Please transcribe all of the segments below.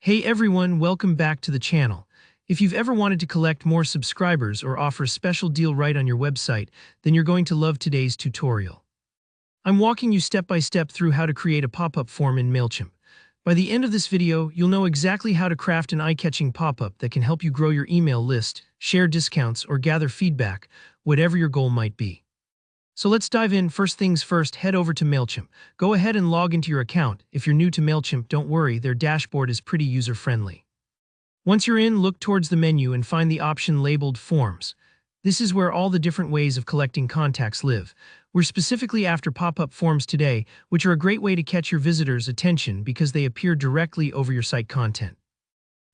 Hey everyone, welcome back to the channel. If you've ever wanted to collect more subscribers or offer a special deal right on your website, then you're going to love today's tutorial. I'm walking you step by step through how to create a pop-up form in Mailchimp. By the end of this video, you'll know exactly how to craft an eye-catching pop-up that can help you grow your email list, share discounts, or gather feedback, whatever your goal might be. So let's dive in. First things first, head over to Mailchimp. Go ahead and log into your account. If you're new to Mailchimp, don't worry, their dashboard is pretty user-friendly. Once you're in, look towards the menu and find the option labeled Forms. This is where all the different ways of collecting contacts live. We're specifically after pop-up forms today, which are a great way to catch your visitors' attention because they appear directly over your site content.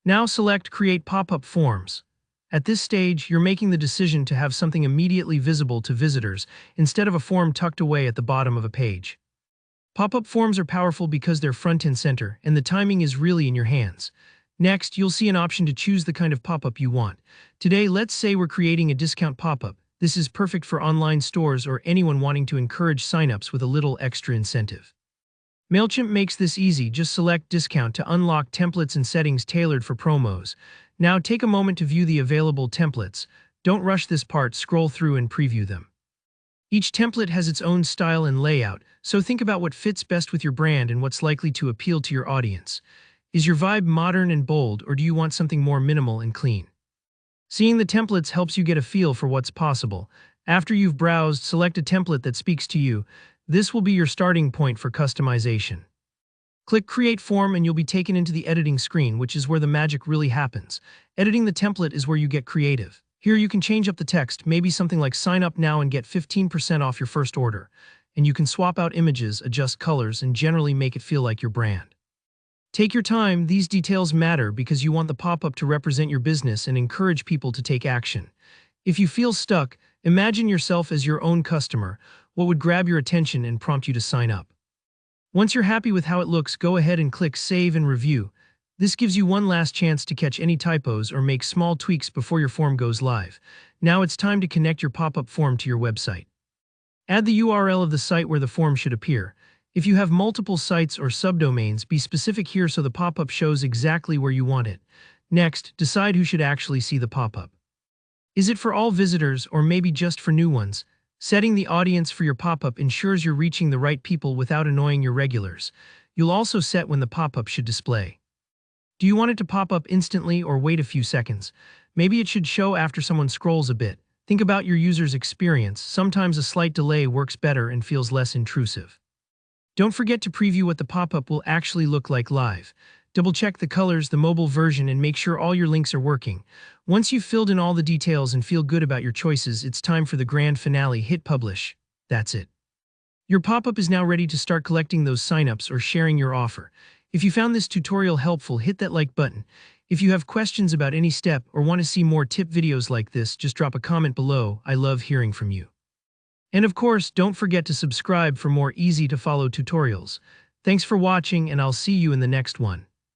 Now select Create Pop-up Forms. At this stage, you're making the decision to have something immediately visible to visitors instead of a form tucked away at the bottom of a page. Pop-up forms are powerful because they're front and center, and the timing is really in your hands. Next, you'll see an option to choose the kind of pop-up you want. Today, let's say we're creating a discount pop-up. This is perfect for online stores or anyone wanting to encourage signups with a little extra incentive. Mailchimp makes this easy. Just select Discount to unlock templates and settings tailored for promos. Now take a moment to view the available templates. Don't rush this part, scroll through and preview them. Each template has its own style and layout, so think about what fits best with your brand and what's likely to appeal to your audience. Is your vibe modern and bold, or do you want something more minimal and clean? Seeing the templates helps you get a feel for what's possible. After you've browsed, select a template that speaks to you. This will be your starting point for customization. Click Create Form and you'll be taken into the editing screen, which is where the magic really happens. Editing the template is where you get creative. Here you can change up the text, maybe something like "Sign up now and get 15% off your first order." And you can swap out images, adjust colors, and generally make it feel like your brand. Take your time, these details matter because you want the pop-up to represent your business and encourage people to take action. If you feel stuck, imagine yourself as your own customer. What would grab your attention and prompt you to sign up? Once you're happy with how it looks, go ahead and click Save and Review. This gives you one last chance to catch any typos or make small tweaks before your form goes live. Now it's time to connect your pop-up form to your website. Add the URL of the site where the form should appear. If you have multiple sites or subdomains, be specific here so the pop-up shows exactly where you want it. Next, decide who should actually see the pop-up. Is it for all visitors or maybe just for new ones? Setting the audience for your pop-up ensures you're reaching the right people without annoying your regulars. You'll also set when the pop-up should display. Do you want it to pop up instantly or wait a few seconds? Maybe it should show after someone scrolls a bit. Think about your user's experience. Sometimes a slight delay works better and feels less intrusive. Don't forget to preview what the pop-up will actually look like live. Double-check the colors, the mobile version, and make sure all your links are working. Once you've filled in all the details and feel good about your choices, it's time for the grand finale. Hit publish. That's it. Your pop-up is now ready to start collecting those signups or sharing your offer. If you found this tutorial helpful, hit that like button. If you have questions about any step or want to see more tip videos like this, just drop a comment below. I love hearing from you. And of course, don't forget to subscribe for more easy-to-follow tutorials. Thanks for watching, and I'll see you in the next one.